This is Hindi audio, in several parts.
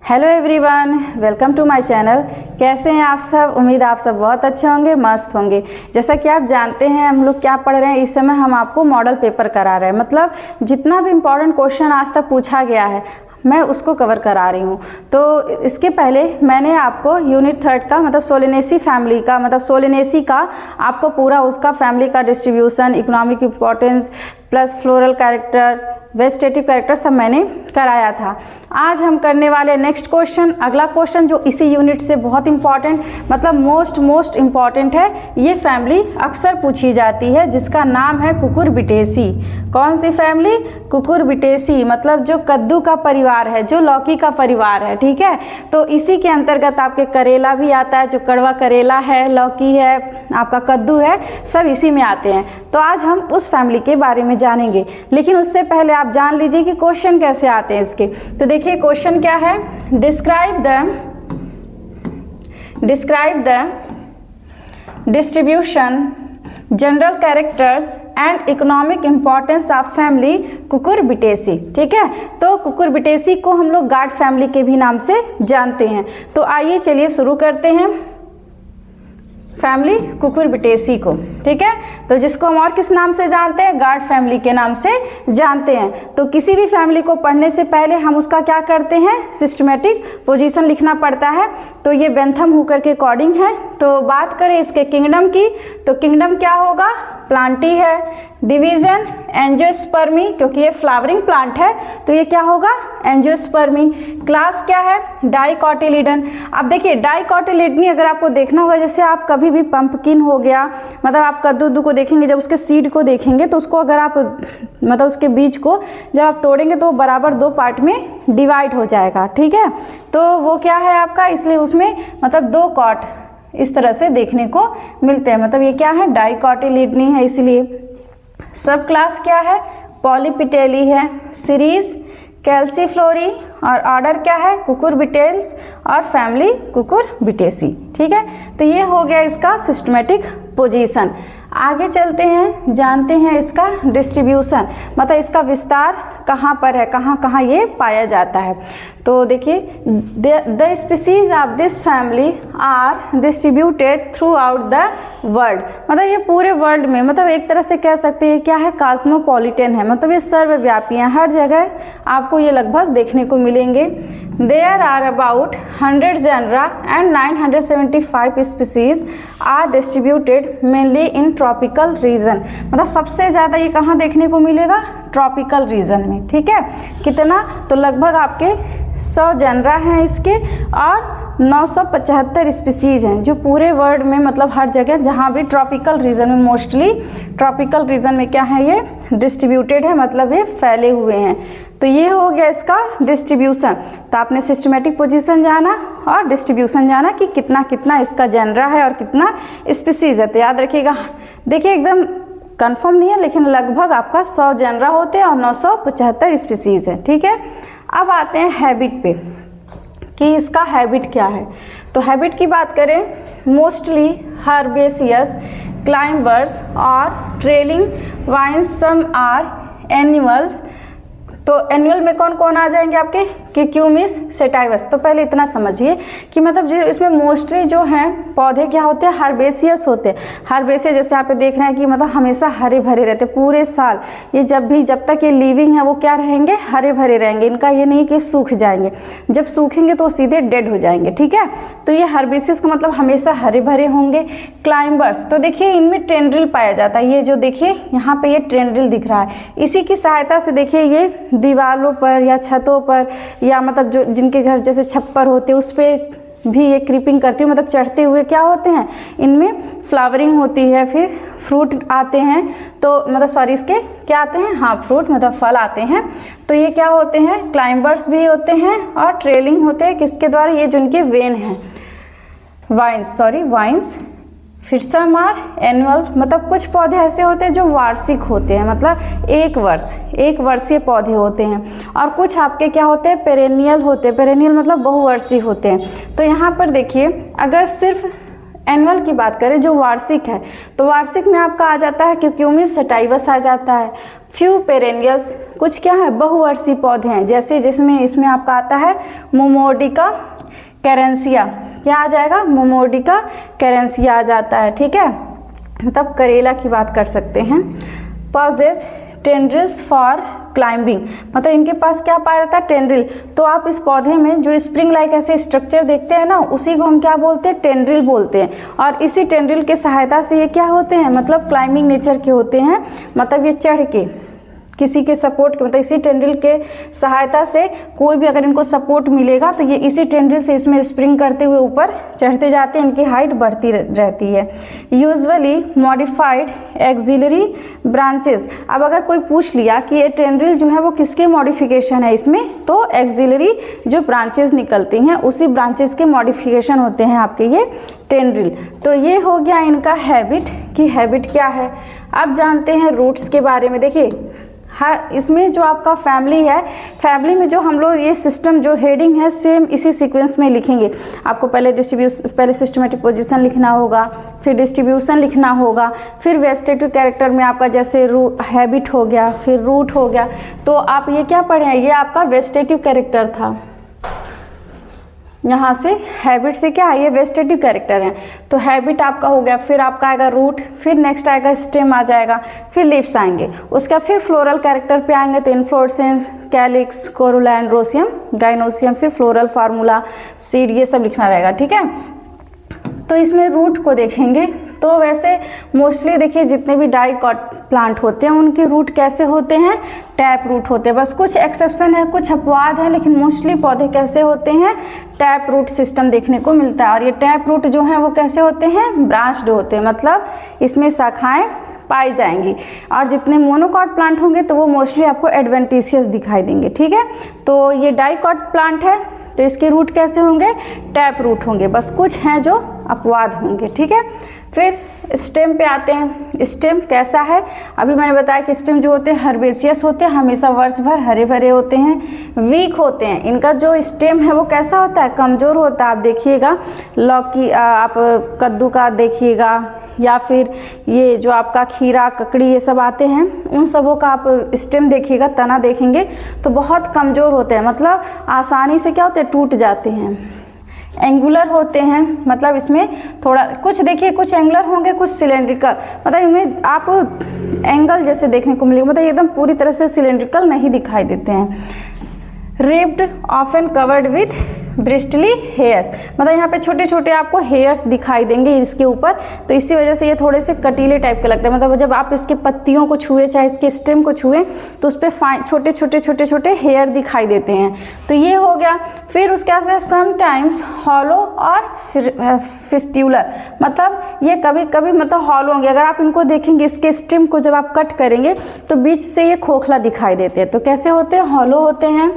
Hello everyone, welcome to my channel. कैसे हैं आप सब? उम्मीद आप सब बहुत अच्छे होंगे, मस्त होंगे। जैसा कि आप जानते हैं हम लोग क्या पढ़ रहे हैं इस समय, हम आपको मॉडल पेपर करा रहे हैं। मतलब जितना भी इम्पोर्टेंट क्वेश्चन आज तक पूछा गया है मैं उसको कवर करा रही हूँ। तो इसके पहले मैंने आपको यूनिट 3 का मतलब सोलेनेसी फैमिली का मतलब सोलेनेसी का आपको पूरा उसका फैमिली का distribution, economic importance plus floral character, vegetative character सब मैंने कराया था। आज हम करने वाले नेक्स्ट क्वेश्चन, अगला क्वेश्चन जो इसी यूनिट से बहुत इंपॉर्टेंट मतलब मोस्ट इम्पॉर्टेंट है। ये फैमिली अक्सर पूछी जाती है जिसका नाम है कुकुरबिटेसी। कौन सी फैमिली? कुकुरबिटेसी। मतलब जो कद्दू का परिवार है, जो लौकी का परिवार है, ठीक है। तो इसी के अंतर्गत आपके करेला भी आता है, जो कड़वा करेला है, लौकी है, आपका कद्दू है, सब इसी में आते हैं। तो आज हम उस फैमिली के बारे में जानेंगे, लेकिन उससे पहले आप जान लीजिए कि क्वेश्चन कैसे आते हैं इसके। तो देखिए क्वेश्चन क्या है, describe the distribution, general characters and economic importance of family Cucurbitaceae. ठीक है, तो कुकुरबिटेसी को हम लोग गार्ड फैमिली के भी नाम से जानते हैं। तो आइए चलिए शुरू करते हैं फैमिली कुकुरबिटेसी को। ठीक है, तो जिसको हम और किस नाम से जानते हैं? गार्ड फैमिली के नाम से जानते हैं। तो किसी भी फैमिली को पढ़ने से पहले हम उसका क्या करते हैं? सिस्टमेटिक पोजीशन लिखना पड़ता है। तो ये बेंथम हुकर के अकॉर्डिंग है। तो बात करें इसके किंगडम की, तो किंगडम क्या होगा? प्लांटी है। डिवीजन एंजियोस्पर्मी, क्योंकि ये फ्लावरिंग प्लांट है तो ये क्या होगा? एंजियोस्पर्मी। क्लास क्या है? डाइकोटिलीडन। अब देखिए डाइकोटिलीडनी अगर आपको देखना होगा, जैसे आप कभी भी पंपकिन हो गया, मतलब आप कद्दू को देखेंगे, जब उसके सीड को देखेंगे तो उसको अगर आप मतलब उसके बीज को जब आप तोड़ेंगे तो बराबर 2 पार्ट में डिवाइड हो जाएगा। ठीक है, तो वो क्या है आपका, इसलिए उसमें मतलब 2 कॉट इस तरह से देखने को मिलते हैं। मतलब ये क्या है? डाइकोटिलीडनी है। इसलिए सब क्लास क्या है? पॉलीपिटेली है। सीरीज कैल्सीफ्लोरी और ऑर्डर क्या है? कुकुरबिटेल्स और फैमिली कुकुरबिटेसी। ठीक है, तो ये हो गया इसका सिस्टमेटिक पोजीशन। आगे चलते हैं, जानते हैं इसका डिस्ट्रीब्यूशन, मतलब इसका विस्तार कहाँ पर है, कहाँ कहाँ ये पाया जाता है। तो देखिए the species of this family are distributed throughout the world. मतलब ये पूरे वर्ल्ड में, मतलब एक तरह से कह सकते हैं क्या है? कॉस्मोपॉलिटन है। मतलब ये सर्वव्यापी है, हर जगह आपको ये लगभग देखने को मिलेंगे। There are about 100 genera and 975 species are distributed mainly in tropical region. मतलब सबसे ज़्यादा ये कहाँ देखने को मिलेगा? ट्रॉपिकल रीजन में। ठीक है, कितना? तो लगभग आपके 100 जनरा हैं इसके और 975 स्पीसीज हैं जो पूरे वर्ल्ड में, मतलब हर जगह जहाँ भी ट्रॉपिकल रीजन में, मोस्टली ट्रॉपिकल रीजन में क्या है? ये डिस्ट्रीब्यूटेड है, मतलब ये फैले हुए हैं। तो ये हो गया इसका डिस्ट्रीब्यूशन। तो आपने सिस्टमेटिक पोजीशन जाना और डिस्ट्रीब्यूशन जाना कि कितना कितना इसका जनरा है और कितना स्पीसीज है। तो याद रखिएगा, देखिए एकदम कंफर्म नहीं है लेकिन लगभग आपका 100 जनरा होते हैं और 975 स्पीसीज है। ठीक है, अब आते हैं हैबिट पे कि इसका हैबिट क्या है। तो हैबिट की बात करें, मोस्टली हर्बेसियस, क्लाइंबर्स और trailing vines, some are annuals. तो एनुअल में कौन कौन आ जाएंगे आपके? Cucumis, sativus. तो पहले इतना समझिए कि मतलब जो इसमें मोस्टली जो हैं पौधे क्या होते हैं? हर्बेसियस होते हैं। हर्बेसियस जैसे यहाँ पे देख रहे हैं कि मतलब हमेशा हरे भरे रहते पूरे साल। ये जब तक ये लिविंग है वो क्या रहेंगे? हरे भरे रहेंगे। इनका ये नहीं कि सूख जाएंगे, जब सूखेंगे तो सीधे डेड हो जाएंगे। ठीक है, तो ये हर्बेसियस का मतलब हमेशा हरे भरे होंगे। क्लाइंबर्स, तो देखिए इनमें टेंड्रिल पाया जाता है। ये जो देखिए यहाँ पे ये टेंड्रिल दिख रहा है, इसी की सहायता से देखिए ये दीवारों पर या छतों पर या मतलब जो जिनके घर जैसे छप्पर होते हैं उस पर भी ये क्रीपिंग करती है। मतलब चढ़ते हुए क्या होते हैं? इनमें फ्लावरिंग होती है, फिर फ्रूट आते हैं। तो मतलब सॉरी, इसके क्या आते हैं? हाँ, फ्रूट मतलब फल आते हैं। तो ये क्या होते हैं? क्लाइंबर्स भी होते हैं और ट्रेलिंग होते हैं। किसके द्वारा? ये जो इनके वेन हैं, वाइन्स। फिर सम आर एनुअल, मतलब कुछ पौधे ऐसे होते हैं जो वार्षिक होते हैं, मतलब एक वर्षीय पौधे होते हैं। और कुछ आपके क्या होते हैं? पेरेनियल होते हैं। पेरेनियल मतलब बहुवर्षीय होते हैं। तो यहाँ पर देखिए अगर सिर्फ एनुअल की बात करें जो वार्षिक है, तो वार्षिक में आपका आ जाता है क्यूक्यूमिस सेटाइवस आ जाता है। फ्यू पेरेनियल्स, कुछ क्या है बहुवर्षीय पौधे हैं, जैसे जिसमें इसमें आपका आता है मोमोर्डिका कैरेंसिया, क्या आ जाएगा, मोमोर्डिका कैरेंसिया आ जाता है, ठीक है, मतलब करेला की बात कर सकते हैं। पॉजेस टेंड्रिल्स फॉर क्लाइंबिंग, मतलब इनके पास क्या पाया जाता है, टेंड्रिल। तो आप इस पौधे में जो स्प्रिंग लाइक ऐसे स्ट्रक्चर देखते हैं ना, उसी को हम क्या बोलते हैं, टेंड्रिल बोलते हैं। और इसी टेंड्रिल के सहायता से ये क्या होते हैं, मतलब क्लाइंबिंग नेचर के होते हैं, मतलब ये चढ़ के किसी के सपोर्ट के, मतलब इसी टेंड्रिल के सहायता से कोई भी अगर इनको सपोर्ट मिलेगा तो ये इसी टेंड्रिल से इसमें स्प्रिंग करते हुए ऊपर चढ़ते जाते हैं, इनकी हाइट बढ़ती रहती है। यूजुअली मॉडिफाइड एक्सिलरी ब्रांचेस, अब अगर कोई पूछ लिया कि ये टेंड्रिल जो है वो किसके मॉडिफिकेशन है इसमें, तो एक्सिलरी जो ब्रांचेस निकलती हैं उसी ब्रांचेस के मॉडिफिकेशन होते हैं आपके ये टेंड्रिल। तो ये हो गया इनका हैबिट, कि हैबिट क्या है। अब जानते हैं रूट्स के बारे में। देखिए हाँ, इसमें जो आपका फैमिली है, फैमिली में जो हम लोग ये सिस्टम जो हेडिंग है सेम इसी सीक्वेंस में लिखेंगे। आपको पहले सिस्टमेटिक पोजीशन लिखना होगा, फिर डिस्ट्रीब्यूशन लिखना होगा, फिर वेजिटेटिव कैरेक्टर में आपका जैसे हैबिट हो गया, फिर रूट हो गया। तो आप ये क्या पढ़े हैं, ये आपका वेजिटेटिव कैरेक्टर था, यहाँ से हैबिट से क्या है, ये वेजिटेटिव कैरेक्टर है, तो हैबिट आपका हो गया, फिर आपका आएगा रूट, फिर नेक्स्ट आएगा स्टेम आ जाएगा, फिर लीव्स आएंगे, उसका फिर फ्लोरल कैरेक्टर पे आएंगे तो inflorescence, calyx, Corolla, androecium, gynoecium, फिर फ्लोरल फार्मूला, सीड, ये सब लिखना रहेगा, ठीक है। तो इसमें रूट को देखेंगे तो वैसे मोस्टली देखिए जितने भी डाइकॉट प्लांट होते हैं उनके रूट कैसे होते हैं, टैप रूट होते हैं। बस कुछ एक्सेप्शन है, कुछ अपवाद है, लेकिन मोस्टली पौधे कैसे होते हैं, टैप रूट सिस्टम देखने को मिलता है। और ये टैप रूट जो है वो कैसे होते हैं, ब्रांच्ड होते हैं, मतलब इसमें शाखाएं पाई जाएंगी। और जितने मोनोकॉट प्लांट होंगे तो वो मोस्टली आपको एडवेंटिशियस दिखाई देंगे, ठीक है। तो ये डाइकॉट प्लांट है तो इसके रूट कैसे होंगे, टैप रूट होंगे। बस कुछ हैं जो अपवाद होंगे, ठीक है। फिर स्टेम पे आते हैं। स्टेम कैसा है, अभी मैंने बताया कि स्टेम जो होते हैं हर्बेसियस होते हैं, हमेशा वर्ष भर हरे भरे होते हैं, वीक होते हैं। इनका जो स्टेम है वो कैसा होता है, कमज़ोर होता है। आप देखिएगा लौकी, आप कद्दू का देखिएगा, या फिर ये जो आपका खीरा, ककड़ी, ये सब आते हैं, उन सबों का आप स्टेम देखिएगा, तना देखेंगे तो बहुत कमज़ोर होते हैं, मतलब आसानी से क्या होते हैं, टूट जाते हैं। एंगुलर होते हैं, मतलब इसमें थोड़ा कुछ देखिए, कुछ एंगुलर होंगे, कुछ सिलेंड्रिकल, मतलब इनमें आप एंगल जैसे देखने को मिलेगा, मतलब एकदम पूरी तरह से सिलेंड्रिकल नहीं दिखाई देते हैं। Ribbed often covered with bristly hairs, मतलब यहाँ पे छोटे छोटे आपको हेयर्स दिखाई देंगे इसके ऊपर, तो इसी वजह से ये थोड़े से कटीले टाइप के लगते हैं। मतलब जब आप इसके पत्तियों को छुए, चाहे इसके स्टेम को छुए, तो उस पर छोटे छोटे छोटे छोटे हेयर दिखाई देते हैं। तो ये हो गया। फिर उसके बाद समटाइम्स हॉलो और फिस्ट्यूलर, मतलब ये कभी कभी मतलब हॉलो होंगे। अगर आप इनको देखेंगे, इसके स्टेम को जब आप कट करेंगे तो बीच से ये खोखला दिखाई देते हैं। तो कैसे होते हैं, हॉलो होते हैं।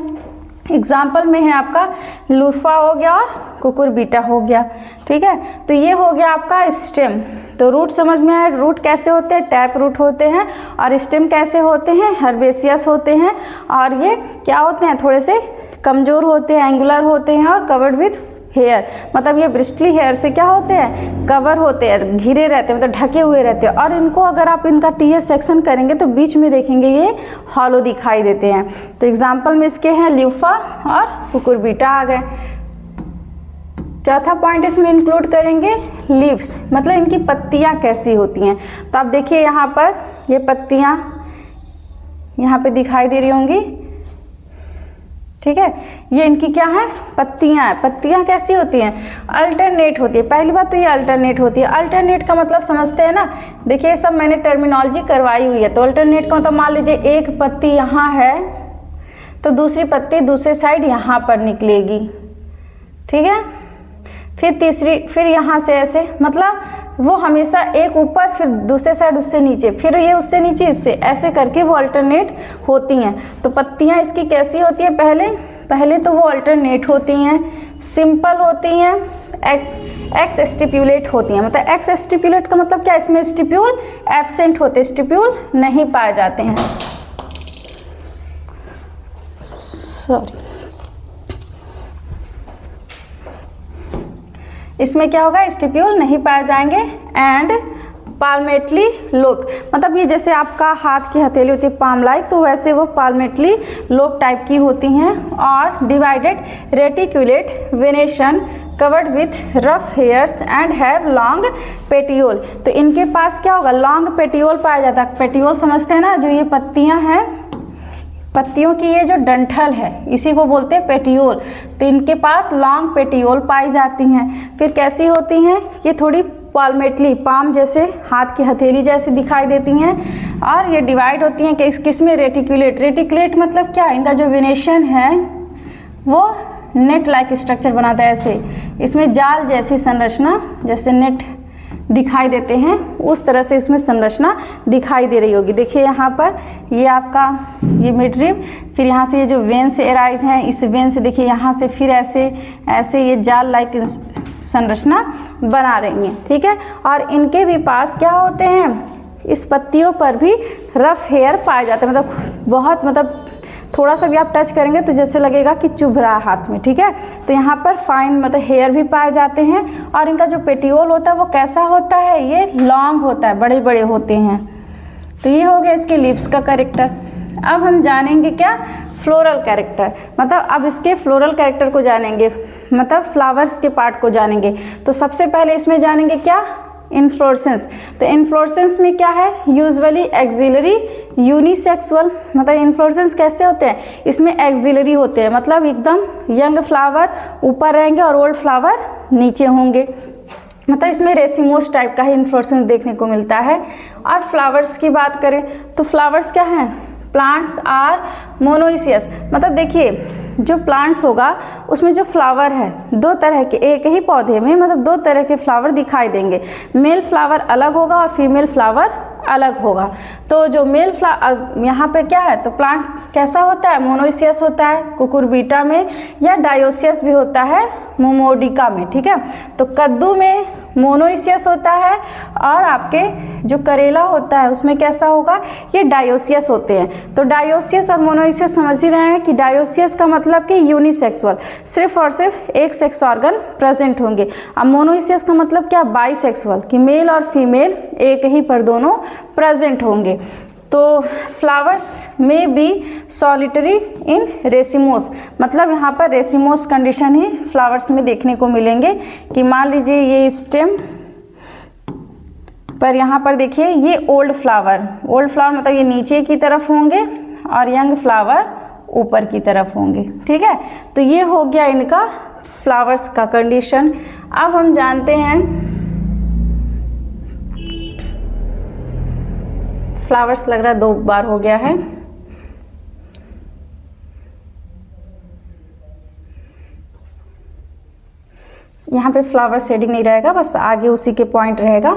एग्जाम्पल में है आपका लूफा हो गया और कुकुरबिटा हो गया, ठीक है। तो ये हो गया आपका स्टेम। तो रूट समझ में आया, रूट कैसे होते हैं, टैप रूट होते हैं, और स्टेम कैसे होते हैं, हर्बेसियस होते हैं, और ये क्या होते हैं, थोड़े से कमज़ोर होते हैं, एंगुलर होते हैं, और कवर्ड विथ हेयर, मतलब ये ब्रिस्टली हेयर से क्या होते हैं, कवर होते हैं, घिरे रहते हैं, मतलब ढके हुए रहते हैं। और इनको अगर आप इनका टीएस सेक्शन करेंगे तो बीच में देखेंगे ये हॉलो दिखाई देते हैं। तो एग्जाम्पल में इसके हैं ल्यूफा और कुकुरबिटा आ गए। चौथा पॉइंट इसमें इंक्लूड करेंगे लीव्स, मतलब इनकी पत्तियां कैसी होती हैं। तो आप देखिए यहाँ पर ये पत्तियां यहाँ पे दिखाई दे रही होंगी, ठीक है। ये इनकी क्या है, पत्तियां। पत्तियां कैसी होती हैं, अल्टरनेट होती है। पहली बात तो ये अल्टरनेट होती है। अल्टरनेट का मतलब समझते हैं ना, देखिए सब मैंने टर्मिनोलॉजी करवाई हुई है। तो अल्टरनेट का मतलब मान लीजिए एक पत्ती यहाँ है तो दूसरी पत्ती दूसरे साइड यहाँ पर निकलेगी, ठीक है। फिर तीसरी, फिर यहाँ से ऐसे, मतलब वो हमेशा एक ऊपर, फिर दूसरे साइड उससे नीचे, फिर ये उससे नीचे, इससे ऐसे करके वो अल्टरनेट होती हैं। तो पत्तियाँ इसकी कैसी होती हैं, पहले तो वो अल्टरनेट होती हैं, सिंपल होती हैं, एक्स स्टिप्यूलेट होती हैं। मतलब एक्स स्टिप्यूलेट का मतलब क्या, इसमें स्टिप्यूल एब्सेंट होते, स्टिप्यूल नहीं पाए जाते हैं, सॉरी। इसमें क्या होगा, स्टिप्यूल नहीं पाए जाएंगे। एंड पाल्मेटली लोब, मतलब ये जैसे आपका हाथ की हथेली होती है पाम लाइक, तो वैसे वो पाल्मेटली लोब टाइप की होती हैं। और divided reticulate venation covered with rough hairs and have long petiole. तो इनके पास क्या होगा, लॉन्ग पेटियोल पाया जाता है। पेटियोल समझते हैं ना, जो ये पत्तियां हैं, पत्तियों की ये जो डंठल है इसी को बोलते हैं पेटियोल। तो इनके पास लॉन्ग पेटियोल पाई जाती हैं। फिर कैसी होती हैं, ये थोड़ी पाल्मेटली, पाम जैसे, हाथ की हथेली जैसी दिखाई देती हैं। और ये डिवाइड होती हैं कि किस में, रेटिकुलेट। रेटिकुलेट मतलब क्या, इनका जो वेनेशन है वो नेट लाइक स्ट्रक्चर बनाता है, ऐसे इसमें जाल जैसी संरचना, जैसे नेट दिखाई देते हैं उस तरह से इसमें संरचना दिखाई दे रही होगी। देखिए यहाँ पर ये आपका ये मिड रिब, फिर यहाँ से ये जो वेन से एराइज हैं, इस वेन से देखिए यहाँ से फिर ऐसे ऐसे ये जाल लाइक संरचना बना रही हैं, ठीक है। और इनके भी पास क्या होते हैं, इस पत्तियों पर भी रफ हेयर पाए जाते हैं, मतलब बहुत, मतलब थोड़ा सा भी आप टच करेंगे तो जैसे लगेगा कि चुभ रहा है हाथ में, ठीक है। तो यहाँ पर फाइन मतलब हेयर भी पाए जाते हैं। और इनका जो पेटियोल होता है वो कैसा होता है, ये लॉन्ग होता है, बड़े बड़े होते हैं। तो ये हो गया इसके लिप्स का कैरेक्टर। अब हम जानेंगे क्या, फ्लोरल कैरेक्टर, मतलब अब इसके फ्लोरल कैरेक्टर को जानेंगे, मतलब फ्लावर्स के पार्ट को जानेंगे। तो सबसे पहले इसमें जानेंगे क्या, इन्फ्लोरेसेंस। तो इन्फ्लोरेसेंस में क्या है, यूजुअली एक्सिलरी यूनिसेक्सुअल, मतलब इन्फ्लोरेसेंस कैसे होते हैं, इसमें एक्सिलरी होते हैं, मतलब एकदम यंग फ्लावर ऊपर रहेंगे और ओल्ड फ्लावर नीचे होंगे, मतलब इसमें रेसिमोस टाइप का ही इन्फ्लोरेसेंस देखने को मिलता है। और फ्लावर्स की बात करें तो फ्लावर्स क्या हैं, प्लांट्स आर मोनोइसियस, मतलब देखिए जो प्लांट्स होगा उसमें जो फ्लावर है दो तरह के, एक ही पौधे में मतलब दो तरह के फ्लावर दिखाई देंगे। मेल फ्लावर अलग होगा और फीमेल फ्लावर अलग होगा। तो जो मेल फ्लावर यहाँ पे क्या है, तो प्लांट्स कैसा होता है, मोनोइसियस होता है कुकुरबिटा में, या डायोसियस भी होता है मोमोडिका में, ठीक है। तो कद्दू में मोनोइसियस होता है और आपके जो करेला होता है उसमें कैसा होगा, ये डायोसियस होते हैं। तो डायोसियस और मोनोइसियस समझ ही रहे हैं कि डायोसियस का मतलब कि यूनिसेक्सुअल, सिर्फ और सिर्फ एक सेक्स ऑर्गन प्रेजेंट होंगे। अब मोनोइसियस का मतलब क्या, बाइसेक्सुअल, कि मेल और फीमेल एक ही पर दोनों प्रेजेंट होंगे। तो फ्लावर्स में बी सॉलिटरी इन रेसिमोस, मतलब यहाँ पर रेसिमोस कंडीशन ही फ्लावर्स में देखने को मिलेंगे। कि मान लीजिए ये स्टेम पर यहाँ पर देखिए ये ओल्ड फ्लावर, ओल्ड फ्लावर मतलब ये नीचे की तरफ होंगे और यंग फ्लावर ऊपर की तरफ होंगे, ठीक है। तो ये हो गया इनका फ्लावर्स का कंडीशन। अब हम जानते हैं फ्लावर्स, लग रहा है 2 बार हो गया है। यहाँ पे फ्लावर शेडिंग नहीं रहेगा, बस आगे उसी के पॉइंट रहेगा,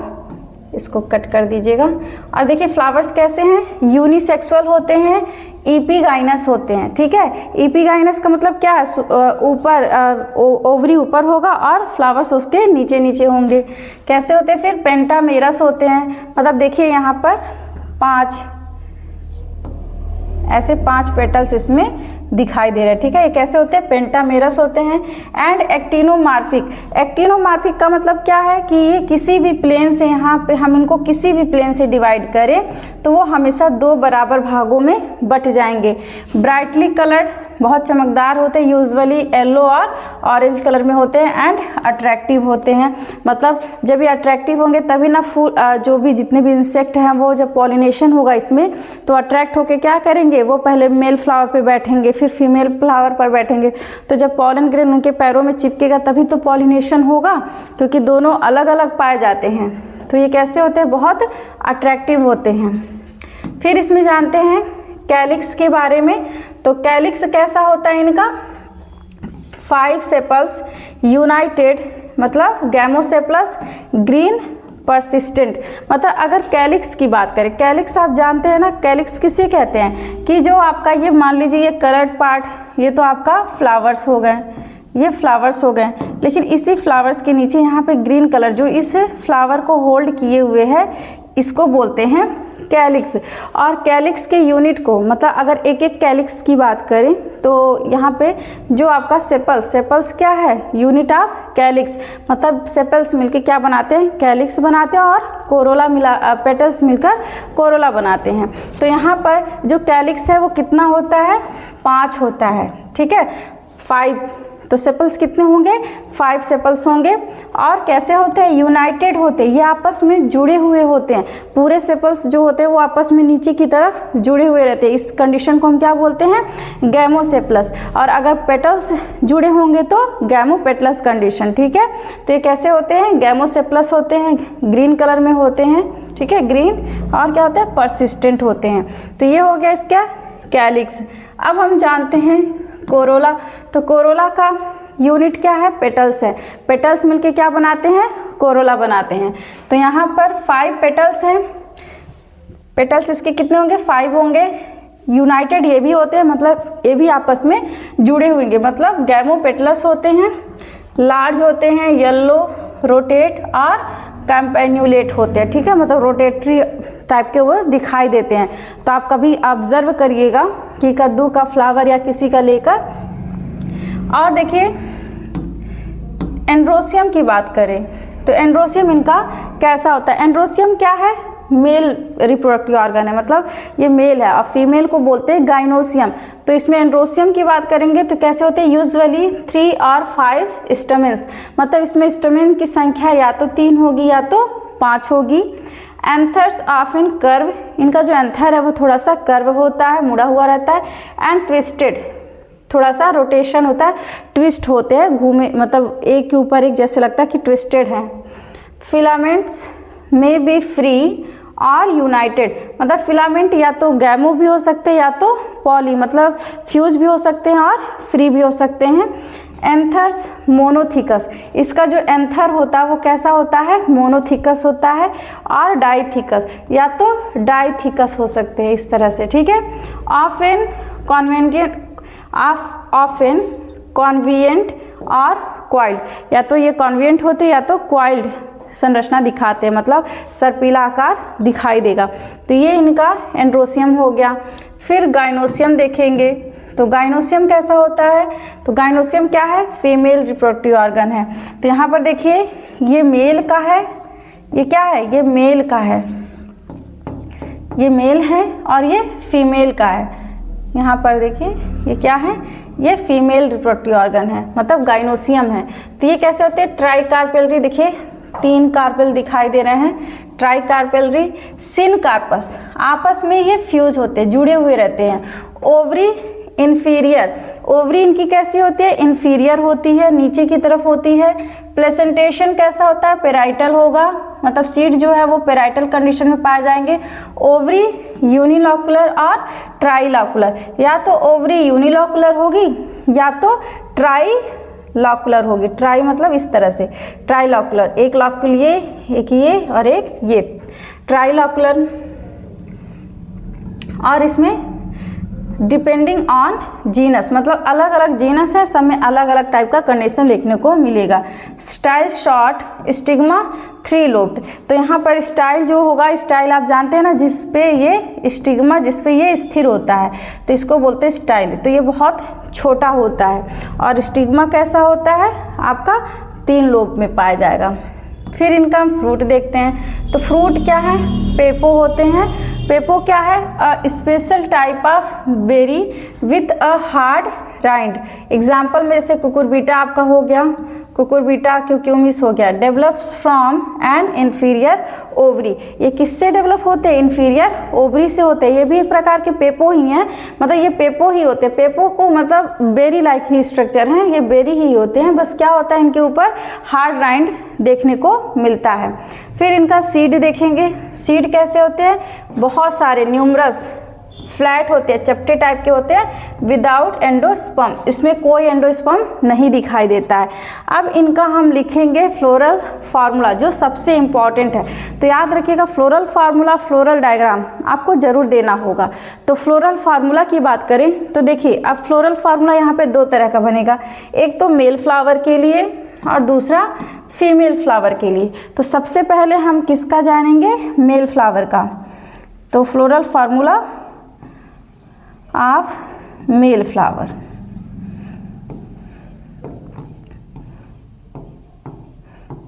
इसको कट कर दीजिएगा। और देखिए फ्लावर्स कैसे हैं, यूनिसेक्सुअल होते हैं, इपीगाइनस होते हैं, ठीक है। इपीगाइनस का मतलब क्या है, ऊपर ओवरी ऊपर होगा और फ्लावर्स उसके नीचे नीचे होंगे। कैसे होते हैं फिर, पेंटामेरस होते हैं, मतलब देखिए यहाँ पर 5 ऐसे 5 पेटल्स इसमें दिखाई दे रहे हैं, ठीक है। ये कैसे होते हैं, पेंटामेरस होते हैं। एंड एक्टिनोमार्फिक, एक्टिनोमार्फिक का मतलब क्या है कि ये किसी भी प्लेन से, यहाँ पे हम इनको किसी भी प्लेन से डिवाइड करें तो वो हमेशा 2 बराबर भागों में बट जाएंगे। ब्राइटली कलर्ड, बहुत चमकदार होते हैं, यूजुअली येलो और ऑरेंज कलर में होते हैं। एंड अट्रैक्टिव होते हैं, मतलब जब ये अट्रैक्टिव होंगे तभी ना फूल, जो भी जितने भी इंसेक्ट हैं वो जब पॉलिनेशन होगा इसमें तो अट्रैक्ट होके क्या करेंगे, वो पहले मेल फ्लावर पे बैठेंगे फिर फीमेल फ्लावर पर बैठेंगे। तो जब पॉलन ग्रेन उनके पैरों में चिपकेगा तभी तो पॉलिनेशन होगा, क्योंकि दोनों अलग अलग पाए जाते हैं। तो ये कैसे होते हैं, बहुत अट्रैक्टिव होते हैं। फिर इसमें जानते हैं कैलिक्स के बारे में। तो कैलिक्स कैसा होता है इनका, 5 सेपल्स यूनाइटेड, मतलब गैमोसेपलस ग्रीन परसिस्टेंट। मतलब अगर कैलिक्स की बात करें, कैलिक्स आप जानते हैं ना, कैलिक्स किसे कहते हैं कि जो आपका ये मान लीजिए ये कलर्ड पार्ट, ये तो आपका फ्लावर्स हो गए, ये फ्लावर्स हो गए, लेकिन इसी फ्लावर्स के नीचे यहाँ पे ग्रीन कलर जो इस फ्लावर को होल्ड किए हुए है इसको बोलते हैं कैलिक्स। और कैलिक्स के यूनिट को मतलब अगर एक एक कैलिक्स की बात करें तो यहाँ पे जो आपका सेपल्स क्या है, यूनिट ऑफ कैलिक्स। मतलब सेपल्स मिलके क्या बनाते हैं, कैलिक्स बनाते हैं, और कोरोला पेटल्स मिलकर कोरोला बनाते हैं। तो यहाँ पर जो कैलिक्स है वो कितना होता है, 5 होता है, ठीक है, 5। तो सेपल्स कितने होंगे, 5 सेपल्स होंगे। और कैसे होते हैं, यूनाइटेड होते हैं, ये आपस में जुड़े हुए होते हैं। पूरे सेपल्स जो होते हैं वो आपस में नीचे की तरफ जुड़े हुए रहते हैं। इस कंडीशन को हम क्या बोलते हैं, गैमोसेपलस। और अगर पेटल्स जुड़े होंगे तो गैमोपेटलस कंडीशन, ठीक है। तो ये कैसे होते हैं, गैमोसेपलस होते हैं, ग्रीन कलर में होते हैं, ठीक है, ग्रीन। और क्या होता है, परसिस्टेंट होते हैं। तो ये हो गया इसका कैलिक्स। अब हम जानते हैं कोरोला। तो कोरोला का यूनिट क्या है, पेटल्स है। पेटल्स मिलके क्या बनाते हैं, कोरोला बनाते हैं। तो यहाँ पर 5 पेटल्स हैं। पेटल्स इसके कितने होंगे, 5 होंगे। यूनाइटेड ये भी होते हैं, मतलब ये भी आपस में जुड़े होंगे, मतलब गैमोपेटलस होते हैं, लार्ज होते हैं, येलो, रोटेट और कैम्पेन्यूलेट होते हैं, ठीक है, मतलब रोटेटरी टाइप के वो दिखाई देते हैं। तो आप कभी ऑब्जर्व करिएगा कि कद्दू का फ्लावर या किसी का लेकर। और देखिए एंड्रोसियम की बात करें तो एंड्रोसियम इनका कैसा होता है। एंड्रोसियम क्या है, मेल रिप्रोडक्टिव ऑर्गन है, मतलब ये मेल है, और फीमेल को बोलते हैं गाइनोसियम। तो इसमें एंड्रोसियम की बात करेंगे तो कैसे होते हैं, यूजुअली 3 और 5 स्टमेन्स, मतलब इसमें स्टमेन की संख्या या तो 3 होगी या तो 5 होगी। एंथर्स ऑफन कर्व, इनका जो एंथर है वो थोड़ा सा कर्व होता है, मुड़ा हुआ रहता है। एंड ट्विस्टेड, थोड़ा सा रोटेशन होता है, ट्विस्ट होते हैं, घूमे, मतलब एक के ऊपर एक जैसे लगता है कि ट्विस्टेड है। फिलामेंट्स में बी फ्री और यूनाइटेड, मतलब फिलामेंट या तो गैमो भी हो सकते हैं या तो पॉली, मतलब फ्यूज भी हो सकते हैं और फ्री भी हो सकते हैं। एंथर्स मोनोथिकस, इसका जो एंथर होता है वो कैसा होता है, मोनोथिकस होता है। और डाइथिकस, या तो डाइथिकस हो सकते हैं इस तरह से, ठीक है। ऑफन कॉन्विएंट और क्वाइल्ड, या तो ये कॉन्विएंट होते हैं या तो क्वाइल्ड संरचना दिखाते हैं, मतलब सर्पीला आकार दिखाई देगा। तो ये इनका एंड्रोसियम हो गया। फिर गाइनोसियम देखेंगे तो गाइनोसियम कैसा होता है, तो गाइनोसियम क्या है, फीमेल रिप्रोडक्टिव ऑर्गन है। तो यहाँ पर देखिए ये मेल का है, ये क्या है, ये मेल का है, ये मेल है, और ये फीमेल का है। यहाँ पर देखिए ये क्या है, ये फीमेल रिप्रोडक्टिव ऑर्गन है, मतलब गाइनोसियम है। तो ये कैसे होते हैं, ट्राइकार्पेलरी, देखिए 3 कार्पेल दिखाई दे रहे हैं, ट्राइकार्पेलरी। सिनकार्पस, आपस में ये फ्यूज होते हैं, जुड़े हुए रहते हैं। ओवरी इन्फीरियर, ओवरी इनकी कैसी होती है, इन्फीरियर होती है, नीचे की तरफ होती है। प्लेसेंटेशन कैसा होता है, पेराइटल होगा, मतलब सीड जो है वो पेराइटल कंडीशन में पाए जाएंगे। ओवरी यूनिलॉकुलर और ट्राइलॉकुलर, या तो ओवरी यूनिलॉकुलर होगी या तो ट्राइलॉकुलर होगी। ट्राई मतलब इस तरह से, ट्राइलॉकुलर, एक लॉक्यूल ये, एक ये और एक ये, ट्राइलॉकुलर। और इसमें डिपेंडिंग ऑन जीनस, मतलब अलग अलग जीनस है, सब में अलग अलग टाइप का कंडीशन देखने को मिलेगा। Style short, stigma 3 lobed. तो यहाँ पर स्टाइल जो होगा, स्टाइल आप जानते हैं ना, जिसपे ये स्टिग्मा, जिसपे ये स्थिर होता है, तो इसको बोलते हैं स्टाइल। तो ये बहुत छोटा होता है। और स्टिग्मा कैसा होता है, आपका 3 लोब में पाया जाएगा। फिर इनका हम फ्रूट देखते हैं। तो फ्रूट क्या है, पेपो होते हैं। पेपो क्या है, a special type of berry with a hard rind. Example में जैसे कुकुरबिटा आपका हो गया, कुकुरबिटा क्यूक्यूमिस हो गया। Develops from N inferior ovary, ये किससे डेवलप होते हैं, इन्फीरियर ओवरी से होते हैं। ये भी एक प्रकार के पेपो ही हैं, मतलब ये पेपो ही होते हैं। पेपो को मतलब बेरी लाइक ही स्ट्रक्चर हैं, ये बेरी ही होते हैं, बस क्या होता है इनके ऊपर हार्ड राइंड देखने को मिलता है। फिर इनका सीड देखेंगे। सीड कैसे होते हैं, बहुत सारे, न्यूमरस, फ्लैट होते हैं, चपटे टाइप के होते हैं, विदाउट एंडोस्पर्म, इसमें कोई एंडोस्पर्म नहीं दिखाई देता है। अब इनका हम लिखेंगे फ्लोरल फार्मूला, जो सबसे इम्पॉर्टेंट है। तो याद रखिएगा फ्लोरल फार्मूला, फ्लोरल डायग्राम आपको जरूर देना होगा। तो फ्लोरल फार्मूला की बात करें तो देखिए, अब फ्लोरल फार्मूला यहाँ पे 2 तरह का बनेगा, एक तो मेल फ्लावर के लिए और दूसरा फीमेल फ्लावर के लिए। तो सबसे पहले हम किसका जानेंगे, मेल फ्लावर का। तो floral formula of male flower.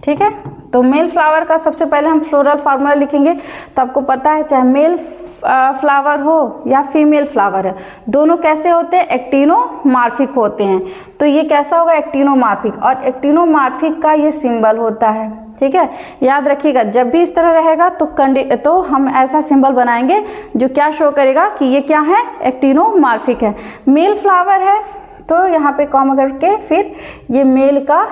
ठीक है, तो मेल फ्लावर का सबसे पहले हम फ्लोरल फार्मूला लिखेंगे। तो आपको पता है चाहे मेल फ्लावर हो या फीमेल फ्लावर है, दोनों कैसे होते हैं, एक्टिनोमार्फिक होते हैं। तो ये कैसा होगा, एक्टिनोमार्फिक, और एक्टिनोमार्फिक का ये सिंबल होता है। ठीक है, याद रखिएगा, जब भी इस तरह रहेगा तो हम ऐसा सिंबल बनाएंगे जो क्या शो करेगा कि ये क्या है, एक्टिनोमार्फिक है। मेल फ्लावर है तो यहाँ पे कॉमा करके फिर ये मेल का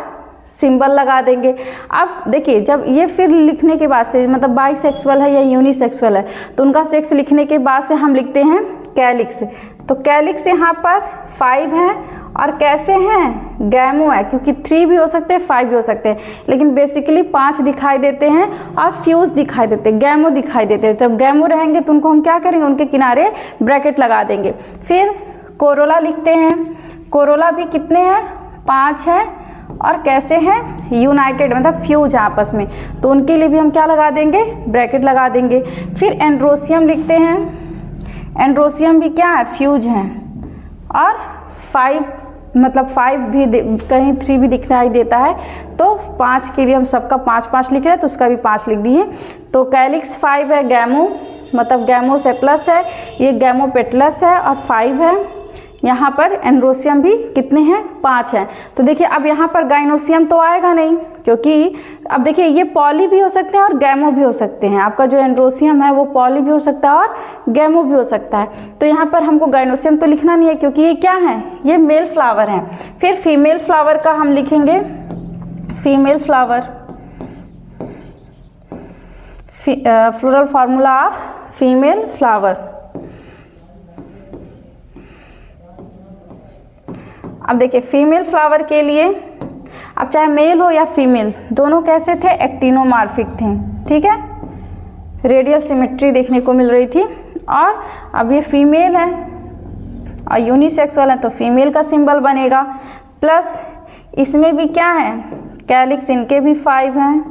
सिंबल लगा देंगे। अब देखिए, जब ये फिर लिखने के बाद से मतलब बाइसेक्सुअल है या यूनिसेक्सुअल है, तो उनका सेक्स लिखने के बाद से हम लिखते हैं कैलिक्स। तो कैलिक्स यहाँ पर 5 है, और कैसे हैं, गैमो है, क्योंकि 3 भी हो सकते हैं 5 भी हो सकते हैं, लेकिन बेसिकली 5 दिखाई देते हैं और फ्यूज दिखाई देते हैं, गैमो दिखाई देते हैं। जब गैमो रहेंगे तो उनको हम क्या करेंगे, उनके किनारे ब्रैकेट लगा देंगे। फिर कोरोला लिखते हैं, कोरोला भी कितने हैं, 5 है, और कैसे हैं, यूनाइटेड मतलब फ्यूज है आपस में, तो उनके लिए भी हम क्या लगा देंगे, ब्रैकेट लगा देंगे। फिर एंड्रोसियम लिखते हैं, एंड्रोसियम भी क्या है, फ्यूज हैं, और 5 मतलब 5 भी कहीं 3 भी दिखाई देता है, तो 5 के लिए हम सबका 5-5 लिख रहे हैं, तो उसका भी 5 लिख दिए। तो कैलिक्स 5 है, गैमो मतलब गैमो से प्लस है, ये गैमो पेटलस है और 5 है। यहाँ पर एंड्रोसियम भी कितने हैं, 5 हैं। तो देखिए अब यहाँ पर गाइनोसियम तो आएगा नहीं, क्योंकि अब देखिए ये पॉली भी हो सकते हैं और गैमो भी हो सकते हैं। आपका जो एंड्रोसियम है वो पॉली भी हो सकता है और गैमो भी हो सकता है। तो यहाँ पर हमको गाइनोसियम तो लिखना नहीं है, क्योंकि ये क्या है, ये मेल फ्लावर हैं। फिर फीमेल फ्लावर का हम लिखेंगे female flower, floral formula of female flower. अब देखिए फीमेल फ्लावर के लिए, अब चाहे मेल हो या फीमेल, दोनों कैसे थे, एक्टिनोमार्फिक थे। ठीक है, रेडियल सिमेट्री देखने को मिल रही थी। और अब ये फीमेल है और यूनिसेक्सुअल है, तो फीमेल का सिंबल बनेगा। प्लस इसमें भी क्या है, कैलिक्स इनके भी 5 हैं,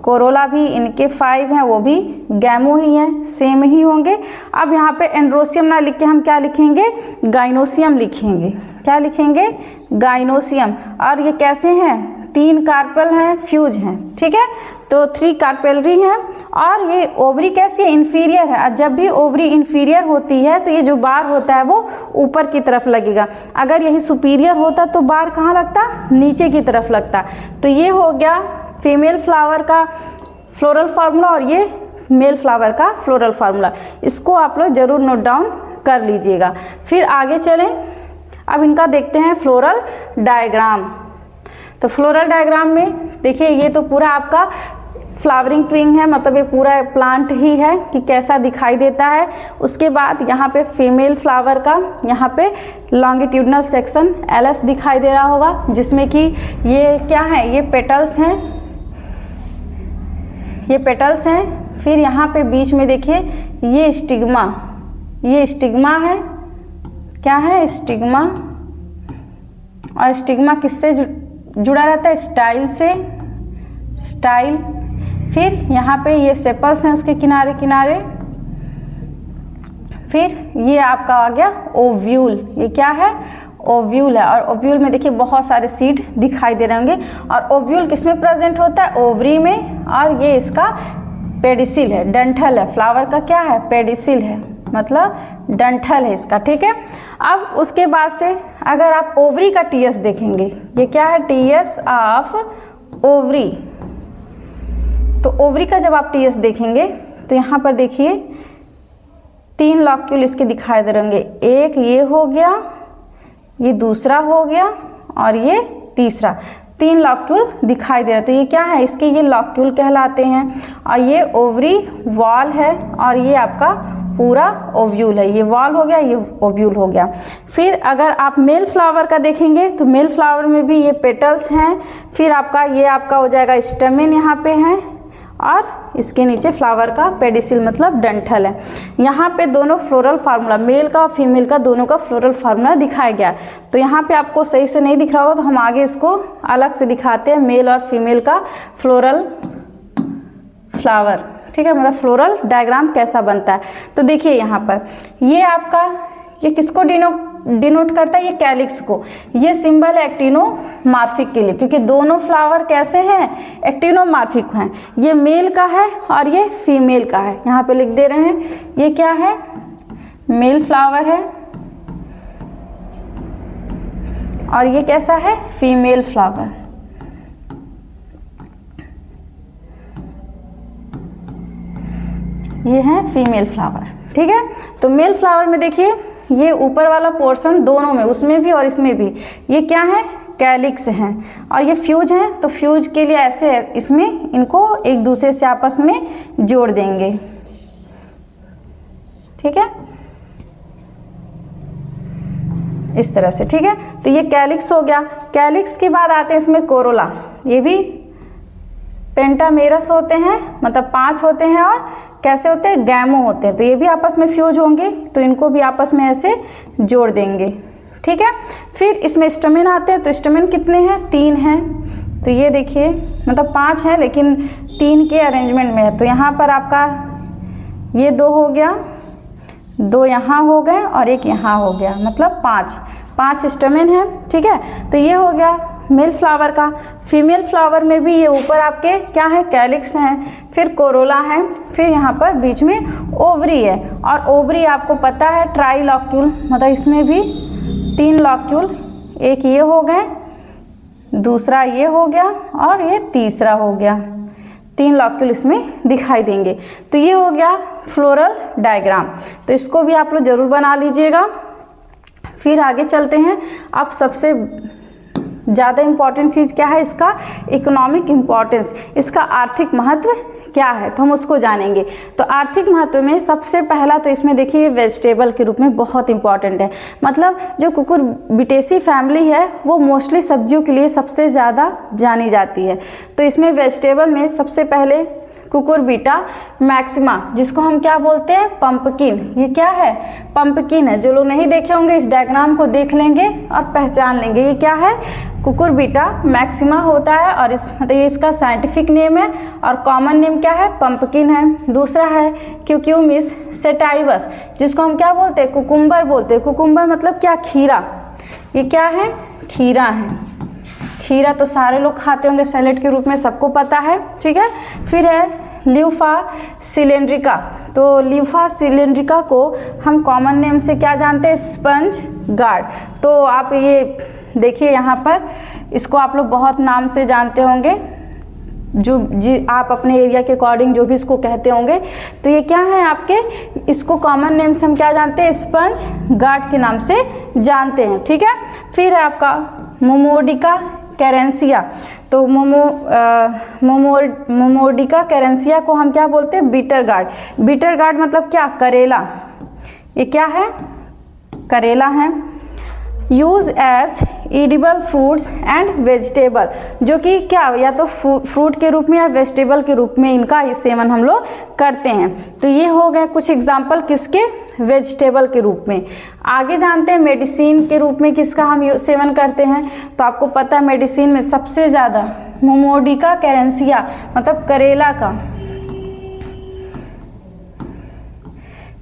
कोरोला भी इनके 5 हैं, वो भी गैमो ही हैं, सेम ही होंगे। अब यहाँ पे एंड्रोसियम ना लिख के हम क्या लिखेंगे, गाइनोसियम लिखेंगे। क्या लिखेंगे, गाइनोसियम। और ये कैसे हैं, 3 कार्पेल हैं, फ्यूज हैं। ठीक है, तो 3 कार्पेलरी हैं। और ये ओवरी कैसी है, इन्फीरियर है। और जब भी ओवरी इन्फीरियर होती है तो ये जो बार होता है वो ऊपर की तरफ लगेगा। अगर यही सुपीरियर होता तो बार कहाँ लगता, नीचे की तरफ लगता। तो ये हो गया फीमेल फ्लावर का फ्लोरल फार्मूला और ये मेल फ्लावर का फ्लोरल फार्मूला। इसको आप लोग ज़रूर नोट डाउन कर लीजिएगा। फिर आगे चलें, अब इनका देखते हैं फ्लोरल डायग्राम। तो फ्लोरल डायग्राम में देखिए, ये तो पूरा आपका फ्लावरिंग ट्विंग है, मतलब ये पूरा प्लांट ही है कि कैसा दिखाई देता है। उसके बाद यहाँ पे फीमेल फ्लावर का यहाँ पे लॉन्गिट्यूडनल सेक्शन LS दिखाई दे रहा होगा, जिसमें कि ये क्या है, ये पेटल्स हैं, ये पेटल्स हैं। फिर यहाँ पे बीच में देखिए ये स्टिग्मा, ये स्टिग्मा है, क्या है, स्टिग्मा। और स्टिग्मा किससे जुड़ा रहता है, स्टाइल से, स्टाइल। फिर यहाँ पे ये सेपल्स हैं उसके किनारे किनारे। फिर ये आपका आ गया ओव्यूल, ये क्या है, ओव्यूल है। और ओव्यूल में देखिए बहुत सारे सीड दिखाई दे रहे होंगे। और ओव्यूल किस में प्रेजेंट होता है, ओवरी में। और ये इसका पेडिसिल है, डंठल है। फ्लावर का क्या है, पेडिसिल है, मतलब डंठल है इसका। ठीक है, अब उसके बाद से अगर आप ओवरी का TS देखेंगे, ये क्या है, TS ऑफ ओवरी। तो ओवरी का जब आप TS देखेंगे तो यहाँ पर देखिए 3 लॉक्यूल इसके दिखाई दे रहेंगे। एक ये हो गया, ये दूसरा हो गया और ये तीसरा, 3 लॉक्यूल दिखाई दे रहा है। तो ये क्या है, इसके ये लॉक्यूल कहलाते हैं। और ये ओवरी वॉल है और ये आपका पूरा ओव्यूल है। ये वॉल हो गया, ये ओव्यूल हो गया। फिर अगर आप मेल फ्लावर का देखेंगे तो मेल फ्लावर में भी ये पेटल्स हैं। फिर आपका ये आपका हो जाएगा स्टेमेन, यहाँ पे है, और इसके नीचे फ्लावर का पेडिसिल मतलब डंठल है। यहाँ पे दोनों फ्लोरल फार्मूला, मेल का और फीमेल का, दोनों का फ्लोरल फार्मूला दिखाया गया है। तो यहाँ पे आपको सही से नहीं दिख रहा होगा तो हम आगे इसको अलग से दिखाते हैं, मेल और फीमेल का फ्लोरल फ्लावर। ठीक है, मतलब फ्लोरल डायग्राम कैसा बनता है। तो देखिए यहाँ पर ये आपका, ये किसको डिनोट करता है, ये कैलिक्स को। ये सिंबल है एक्टिनोमार्फिक के लिए, क्योंकि दोनों फ्लावर कैसे हैं, एक्टिनोमार्फिक हैं। ये मेल का है और ये फीमेल का है। यहाँ पे लिख दे रहे हैं, ये क्या है, मेल फ्लावर है और ये कैसा है, फीमेल फ्लावर। ये है फीमेल फ्लावर, ठीक है। तो मेल फ्लावर में देखिए ये ऊपर वाला पोर्शन दोनों में, उसमें भी और इसमें भी, ये क्या है, कैलिक्स हैं और ये फ्यूज हैं। तो फ्यूज के लिए ऐसे है, इसमें इनको एक दूसरे से आपस में जोड़ देंगे, ठीक है, इस तरह से, ठीक है। तो ये कैलिक्स हो गया। कैलिक्स के बाद आते हैं इसमें कोरोला। ये भी पेंटामेरस होते हैं, मतलब 5 होते हैं और कैसे होते हैं, गैमो होते हैं। तो ये भी आपस में फ्यूज होंगे, तो इनको भी आपस में ऐसे जोड़ देंगे, ठीक है। फिर इसमें स्टमेन आते हैं। तो स्टमेन कितने हैं, 3 हैं। तो ये देखिए, मतलब 5 हैं लेकिन 3 के अरेंजमेंट में है। तो यहाँ पर आपका ये 2 हो गया, 2 यहाँ हो गए और 1 यहाँ हो गया, मतलब 5 स्टमेन है, ठीक है। तो ये हो गया मेल फ्लावर का। फीमेल फ्लावर में भी ये ऊपर आपके क्या है, कैलिक्स हैं, फिर कोरोला है, फिर यहाँ पर बीच में ओवरी है। और ओवरी आपको पता है ट्राइलॉक्यूल, मतलब इसमें भी 3 लॉक्यूल, एक ये हो गए, दूसरा ये हो गया और ये तीसरा हो गया। 3 लॉक्यूल इसमें दिखाई देंगे। तो ये हो गया फ्लोरल डायग्राम। तो इसको भी आप लोग जरूर बना लीजिएगा। फिर आगे चलते हैं। अब सबसे ज़्यादा इम्पॉर्टेंट चीज़ क्या है, इसका इकोनॉमिक इम्पॉर्टेंस, इसका आर्थिक महत्व क्या है, तो हम उसको जानेंगे। तो आर्थिक महत्व में सबसे पहला तो इसमें देखिए वेजिटेबल के रूप में बहुत इंपॉर्टेंट है। मतलब जो कुकुरबिटेसी फैमिली है वो मोस्टली सब्जियों के लिए सबसे ज़्यादा जानी जाती है। तो इसमें वेजिटेबल में सबसे पहले कुकुरबिटा मैक्सिमा, जिसको हम क्या बोलते हैं, पंपकिन। ये क्या है, पंपकिन है। जो लोग नहीं देखे होंगे इस डायग्राम को देख लेंगे और पहचान लेंगे। ये क्या है, कुकुरबिटा मैक्सिमा होता है और मतलब ये इसका साइंटिफिक नेम है और कॉमन नेम क्या है, पंपकिन है। दूसरा है क्यूक्यूमिस सेटाइवस, जिसको हम क्या बोलते हैं, कुकुम्बर बोलते हैं। कुकुम्बर मतलब क्या, खीरा। ये क्या है, खीरा है। खीरा तो सारे लोग खाते होंगे सैलेड के रूप में, सबको पता है, ठीक है। फिर है ल्यूफा सिलेंड्रिका। तो ल्यूफा सिलेंड्रिका को हम कॉमन नेम से क्या जानते हैं, स्पंज गार्ड। तो आप ये देखिए यहाँ पर, इसको आप लोग बहुत नाम से जानते होंगे, जो आप अपने एरिया के अकॉर्डिंग जो भी इसको कहते होंगे। तो ये क्या है आपके, इसको कॉमन नेम से हम क्या जानते हैं, स्पंज गार्ड के नाम से जानते हैं, ठीक है। फिर है आपका मोमोर्डिका कैरेंसिया। तो मोमोर्डिका कैरेंसिया को हम क्या बोलते हैं, बीटर गार्ड। बीटर गार्ड मतलब क्या, करेला। ये क्या है, करेला है। Use as edible fruits and vegetable, जो कि क्या, या तो फ्रूट के रूप में या वेजिटेबल के रूप में इनका सेवन हम लोग करते हैं। तो ये हो गए कुछ एग्जाम्पल किसके, वेजिटेबल के रूप में। आगे जानते हैं मेडिसिन के रूप में किसका हम सेवन करते हैं। तो आपको पता है मेडिसिन में सबसे ज़्यादा मोमोर्डिका कैरेंसिया मतलब करेला का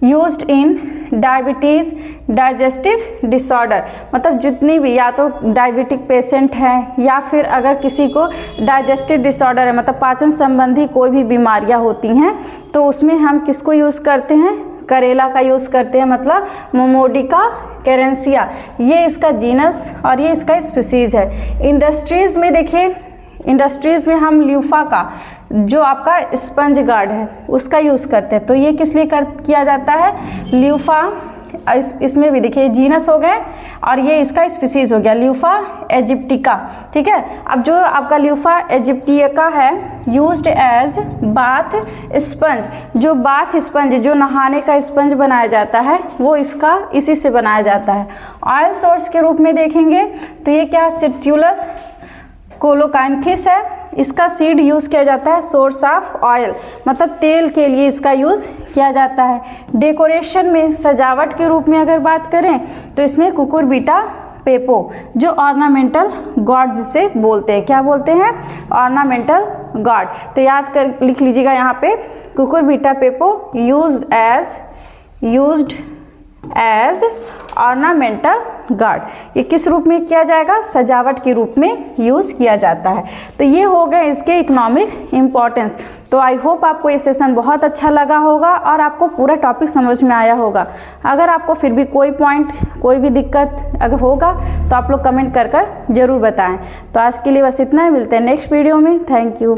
used in diabetes digestive disorder, मतलब जितनी भी, या तो डायबिटिक पेशेंट हैं या फिर अगर किसी को डाइजेस्टिव डिसऑर्डर है, मतलब पाचन संबंधी कोई भी बीमारियां होती हैं, तो उसमें हम किसको यूज़ करते हैं, करेला का यूज़ करते हैं, मतलब मोमोर्डिका कैरेंसिया। ये इसका जीनस और ये इसका स्पीसीज़ है। इंडस्ट्रीज़ में देखिए, इंडस्ट्रीज़ में हम ल्यूफा का जो आपका स्पंज गार्ड है उसका यूज़ करते हैं। तो ये किस लिए किया जाता है, ल्यूफा। इसमें भी देखिए जीनस हो गए और ये इसका स्पीसीज़ हो गया ल्यूफा इजिप्टिका, ठीक है। अब जो आपका ल्यूफा इजिप्टिका है यूज्ड एज बाथ स्पंज, जो बाथ स्पंज, जो नहाने का स्पंज बनाया जाता है वो इसका इसी से बनाया जाता है। ऑयल सोर्स के रूप में देखेंगे तो ये क्या, सिट्यूलस कोलोकांथिस है। इसका सीड यूज़ किया जाता है सोर्स ऑफ ऑयल, मतलब तेल के लिए इसका यूज़ किया जाता है। डेकोरेशन में, सजावट के रूप में अगर बात करें तो इसमें कुकुरबिटा पेपो, जो ऑर्नामेंटल गॉड जिसे बोलते हैं, क्या बोलते हैं, ऑर्नामेंटल गार्ड। तो याद कर लिख लीजिएगा यहाँ पे, Cucurbita पेपो used as ornamental guard. ये किस रूप में किया जाएगा? सजावट के रूप में यूज़ किया जाता है। तो ये हो गए इसके इकोनॉमिक इम्पोर्टेंस। तो आई होप आपको ये सेशन बहुत अच्छा लगा होगा और आपको पूरा टॉपिक समझ में आया होगा। अगर आपको फिर भी कोई पॉइंट, कोई भी दिक्कत अगर होगा तो आप लोग कमेंट कर ज़रूर बताएं। तो आज के लिए बस इतना ही, मिलते हैं नेक्स्ट वीडियो में। Thank you.